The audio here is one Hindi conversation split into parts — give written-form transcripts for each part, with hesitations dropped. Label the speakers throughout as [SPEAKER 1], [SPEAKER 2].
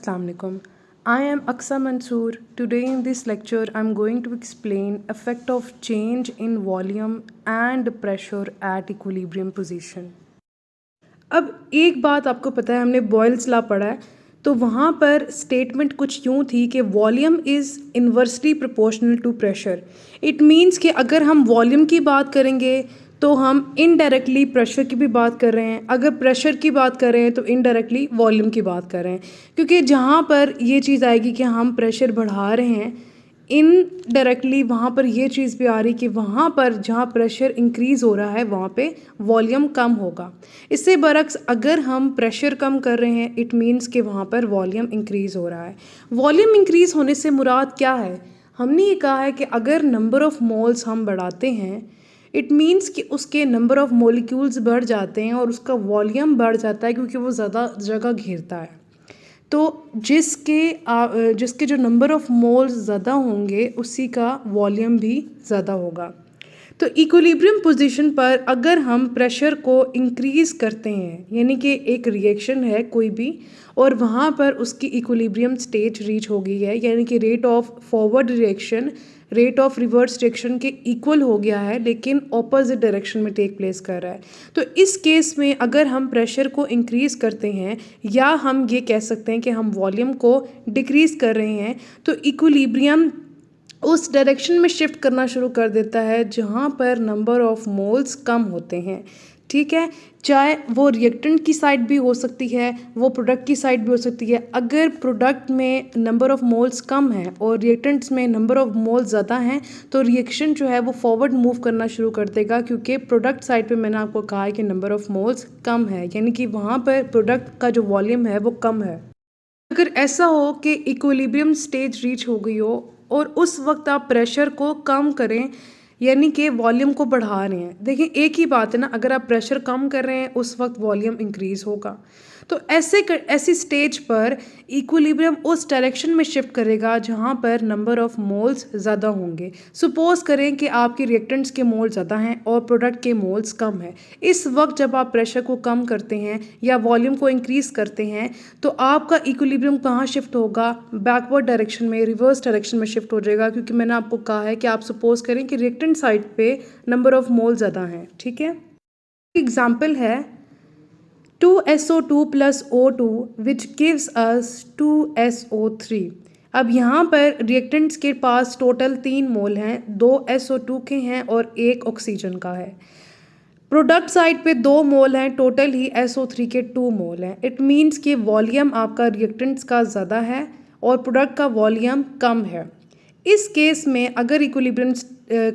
[SPEAKER 1] Assalamu alaikum. I am Aqsa Mansoor. Today in this lecture I am going to explain effect of change in volume and pressure at equilibrium position. अब एक बात आपको पता है, हमने बॉयल्स लॉ पढ़ा है, तो वहाँ पर स्टेटमेंट कुछ यूँ थी कि volume is inversely proportional to pressure. It means कि अगर हम वॉल्यूम की बात करेंगे तो हम इनडायरेक्टली प्रेशर की भी बात कर रहे हैं, अगर प्रेशर की बात कर रहे हैं तो इनडायरेक्टली वॉल्यूम की बात कर रहे हैं. क्योंकि जहाँ पर ये चीज़ आएगी कि हम प्रेशर बढ़ा रहे हैं, इनडायरेक्टली वहाँ पर ये चीज़ भी आ रही कि वहाँ पर जहाँ प्रेशर इंक्रीज़ हो रहा है वहाँ पे वॉल्यूम कम होगा. इससे बरक्स अगर हम प्रेशर कम कर रहे हैं, इट मीन्स कि वहाँ पर वॉल्यूम इंक्रीज़ हो रहा है. वॉल्यूम इंक्रीज़ होने से मुराद क्या है? हमने ये कहा है कि अगर नंबर ऑफ़ मोल्स हम बढ़ाते हैं, इट मीन्स कि उसके नंबर ऑफ़ मॉलिक्यूल्स बढ़ जाते हैं और उसका वॉल्यूम बढ़ जाता है क्योंकि वो ज़्यादा जगह घेरता है. तो जिसके जो नंबर ऑफ़ मोल्स ज़्यादा होंगे उसी का वॉल्यूम भी ज़्यादा होगा. तो इक्विलिब्रियम पोजीशन पर अगर हम प्रेशर को इंक्रीज़ करते हैं, यानी कि एक रिएक्शन है कोई भी और वहाँ पर उसकी इक्विलिब्रियम स्टेज रीच हो गई है, यानी कि rate of forward reaction rate of reverse reaction के इक्वल हो गया है लेकिन ऑपोजिट डायरेक्शन में टेक प्लेस कर रहा है. तो इस केस में अगर हम प्रेशर को इंक्रीज़ करते हैं या हम ये कह सकते हैं कि हम वॉल्यूम को डिक्रीज़ कर रहे हैं, तो इक्विलिब्रियम उस डायरेक्शन में शिफ्ट करना शुरू कर देता है जहाँ पर नंबर ऑफ़ मोल्स कम होते हैं. ठीक है, चाहे वो रिएक्टेंट की साइड भी हो सकती है, वो प्रोडक्ट की साइड भी हो सकती है. अगर प्रोडक्ट में नंबर ऑफ़ मोल्स कम है और रिएक्टेंट्स में नंबर ऑफ़ मोल्स ज़्यादा हैं तो रिएक्शन जो है वो फॉरवर्ड मूव करना शुरू कर देगा, क्योंकि प्रोडक्ट साइड पे मैंने आपको कहा है कि नंबर ऑफ़ मोल्स कम है, यानी कि वहाँ पर प्रोडक्ट का जो वॉल्यूम है वो कम है. अगर ऐसा हो कि इक्विलिब्रियम स्टेज रीच हो गई हो और उस वक्त आप प्रेशर को कम करें, यानी कि वॉल्यूम को बढ़ा रहे हैं. देखिए एक ही बात है ना, अगर आप प्रेशर कम कर रहे हैं उस वक्त वॉल्यूम इंक्रीज़ होगा. तो ऐसी स्टेज पर इक्विलिब्रियम उस डायरेक्शन में शिफ्ट करेगा जहाँ पर नंबर ऑफ़ मोल्स ज़्यादा होंगे. सपोज़ करें कि आपके रिएक्टेंट्स के मोल ज़्यादा हैं और प्रोडक्ट के मोल्स कम हैं. इस वक्त जब आप प्रेशर को कम करते हैं या वॉल्यूम को इंक्रीज़ करते हैं तो आपका इक्विलिब्रियम कहाँ शिफ्ट होगा? बैकवर्ड डायरेक्शन में, रिवर्स डायरेक्शन में शिफ्ट हो जाएगा, क्योंकि मैंने आपको कहा है कि आप सपोज़ करें कि रिएक्टेंट साइड पे नंबर ऑफ़ मोल ज़्यादा हैं. ठीक है, एग्जाम्पल है 2SO2 plus O2 which gives us 2SO3. अब यहाँ पर रिएक्टेंट्स के पास टोटल 3 मोल हैं, 2 SO2 के हैं और 1 ऑक्सीजन का है. प्रोडक्ट साइड पे 2 मोल हैं, टोटल ही SO3 के 2 मोल हैं. इट मीन्स कि वॉल्यूम आपका रिएक्टेंट्स का ज़्यादा है और प्रोडक्ट का वॉल्यूम कम है. इस केस में अगर इक्विलिब्रियम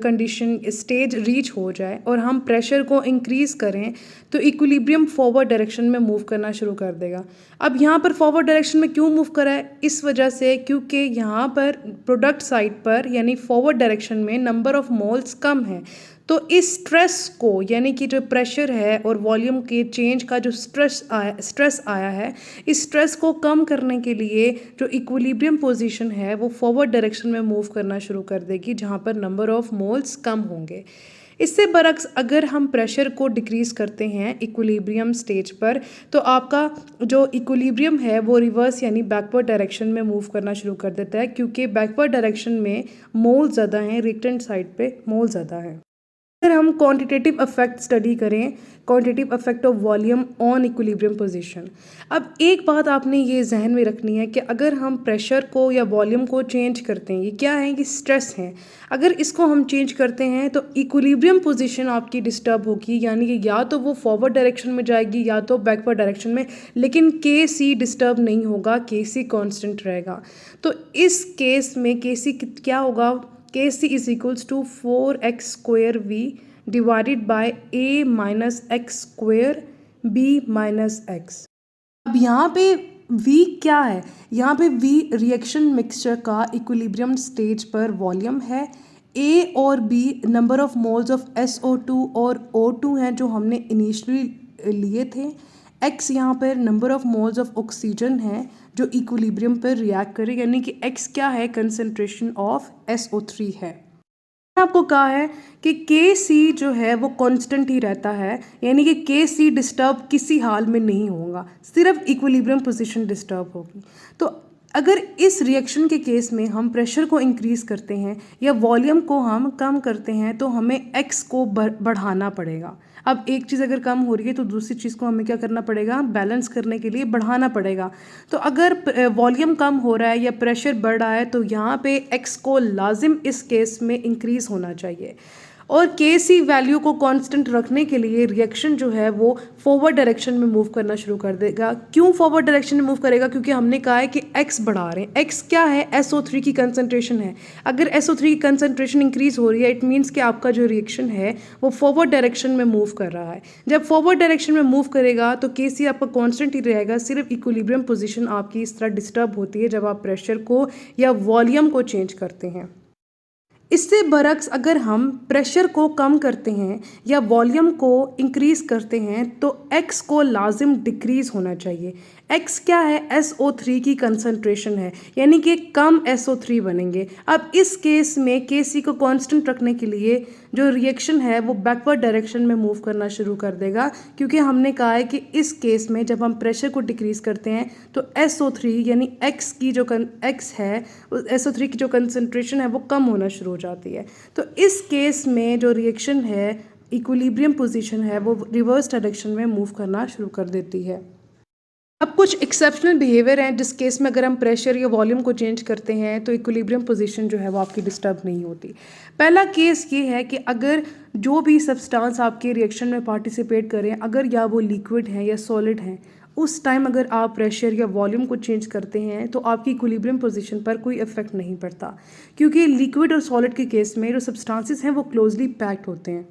[SPEAKER 1] कंडीशन स्टेज रीच हो जाए और हम प्रेशर को इंक्रीज़ करें तो इक्विलिब्रियम फॉरवर्ड डायरेक्शन में मूव करना शुरू कर देगा. अब यहाँ पर फॉरवर्ड डायरेक्शन में क्यों मूव करा है? इस वजह से क्योंकि यहाँ पर प्रोडक्ट साइड पर यानी फॉरवर्ड डायरेक्शन में नंबर ऑफ़ मोल्स कम है. तो इस स्ट्रेस को, यानी कि जो प्रेशर है और वॉल्यूम के चेंज का जो स्ट्रेस आया है, इस स्ट्रेस को कम करने के लिए जो इक्विलिब्रियम पोजीशन है वो फॉरवर्ड डायरेक्शन में मूव करना शुरू कर देगी जहाँ पर नंबर ऑफ़ मोल्स कम होंगे. इससे बरक्स अगर हम प्रेशर को डिक्रीज़ करते हैं इक्विलिब्रियम स्टेज पर तो आपका जो इक्विलिब्रियम है वो रिवर्स यानी बैकवर्ड डायरेक्शन में मूव करना शुरू कर देता है, क्योंकि बैकवर्ड डायरेक्शन में मोल ज़्यादा हैं, रिएक्टेंट साइड पे मोल ज़्यादा है. अगर हम क्वांटिटेटिव इफेक्ट स्टडी करें, quantitative effect of volume on equilibrium position. अब एक बात आपने ये जहन में रखनी है कि अगर हम प्रेशर को या वॉल्यूम को चेंज करते हैं, ये क्या है कि स्ट्रेस हैं, अगर इसको हम चेंज करते हैं तो इक्विलिब्रियम पोजीशन आपकी डिस्टर्ब होगी, यानी कि या तो वो फॉरवर्ड डायरेक्शन में जाएगी या तो बैकवर्ड डायरेक्शन में, लेकिन KC डिस्टर्ब नहीं होगा, KC कांस्टेंट रहेगा. तो इस केस में KC क्या होगा? KC is equals to 4x square V divided by A minus x square B minus x. अब यहाँ पे V क्या है? यहाँ पे V रिएक्शन मिक्सचर का इक्विलिब्रियम स्टेज पर वॉल्यूम है. A और B number of moles of SO2 और O2 हैं जो हमने इनिशियली लिए थे. X यहाँ पर number of moles of oxygen है जो इक्विलिब्रियम पर रिएक्ट करे, यानी कि X क्या है? कंसंट्रेशन ऑफ SO3 है. आपको कहा है कि के सी जो है वो कांस्टेंट ही रहता है, यानी कि के सी डिस्टर्ब किसी हाल में नहीं होगा, सिर्फ इक्विलिब्रियम पोजीशन डिस्टर्ब होगी। तो अगर इस रिएक्शन के केस में हम प्रेशर को इंक्रीज करते हैं या वॉल्यूम को हम कम करते हैं तो हमें एक्स को बढ़ाना पड़ेगा। अब एक चीज़ अगर कम हो रही है तो दूसरी चीज़ को हमें क्या करना पड़ेगा, बैलेंस करने के लिए बढ़ाना पड़ेगा। तो अगर वॉल्यूम कम हो रहा है या प्रेशर बढ़ रहा है तो यहाँ पे एक्स को लाजिम इस केस में इंक्रीज होना चाहिए। और के सी वैल्यू को कांस्टेंट रखने के लिए रिएक्शन जो है वो फॉरवर्ड डायरेक्शन में मूव करना शुरू कर देगा। क्यों फॉरवर्ड डायरेक्शन में मूव करेगा? क्योंकि हमने कहा है कि एक्स बढ़ा रहे हैं। एक्स क्या है? SO3 की कंसनट्रेशन है। अगर SO3 की कंसनट्रेशन इंक्रीज हो रही है, इट मीन्स कि आपका जो रिएक्शन है वो फॉरवर्ड डायरेक्शन में मूव कर रहा है। जब फॉरवर्ड डायरेक्शन में मूव करेगा तो के सी आपका कॉन्स्टेंट ही रहेगा, सिर्फ इक्विलिब्रियम पोजिशन आपकी इस तरह डिस्टर्ब होती है जब आप प्रेशर को या वॉल्यूम को चेंज करते हैं। इससे बरक्स अगर हम प्रेशर को कम करते हैं या वॉल्यूम को इंक्रीज करते हैं तो एक्स को लाजिम डिक्रीज होना चाहिए। एक्स क्या है? SO3 की कंसंट्रेशन है, यानी कि कम SO3 बनेंगे। अब इस केस में के सी को कांस्टेंट रखने के लिए जो रिएक्शन है वो बैकवर्ड डायरेक्शन में मूव करना शुरू कर देगा, क्योंकि हमने कहा है कि इस केस में जब हम प्रेशर को डिक्रीज करते हैं तो SO3 यानी एक्स की जो एक्स है SO3 की जो कंसंट्रेशन है वो कम होना शुरू हो जाती है। तो इस केस में जो रिएक्शन है, इक्विलिब्रियम पोजीशन है, वो रिवर्स डायरेक्शन में मूव करना शुरू कर देती है। अब कुछ एक्सेप्शनल बिहेवियर हैं जिस केस में अगर हम प्रेशर या वॉल्यूम को चेंज करते हैं तो इक्विलिब्रियम पोजीशन जो है वो आपकी डिस्टर्ब नहीं होती। पहला केस ये है कि अगर जो भी सब्सटेंस आपके रिएक्शन में पार्टिसिपेट करें, अगर या वो लिक्विड है या सॉलिड है, उस टाइम अगर आप प्रेशर या वॉल्यूम को चेंज करते हैं तो आपकी इक्विलिब्रियम पोजीशन पर कोई इफेक्ट नहीं पड़ता, क्योंकि लिक्विड और सॉलिड के केस में जो सब्सटेंसेस हैं वो क्लोजली पैक्ड होते हैं।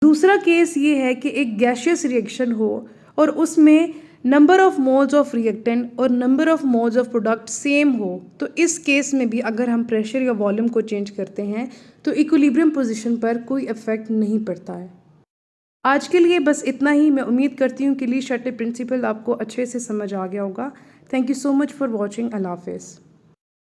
[SPEAKER 1] दूसरा केस ये है कि एक गैशियस रिएक्शन हो और उसमें number of moles of reactant और number of moles of product same हो, तो इस केस में भी अगर हम प्रेशर या वॉल्यूम को चेंज करते हैं तो इक्विलिब्रियम पोजीशन पर कोई इफेक्ट नहीं पड़ता है। आज के लिए बस इतना ही। मैं उम्मीद करती हूँ कि ली शर्टे प्रिंसिपल आपको अच्छे से समझ आ गया होगा। Thank you so much for watching. अल्लाह हाफिज़।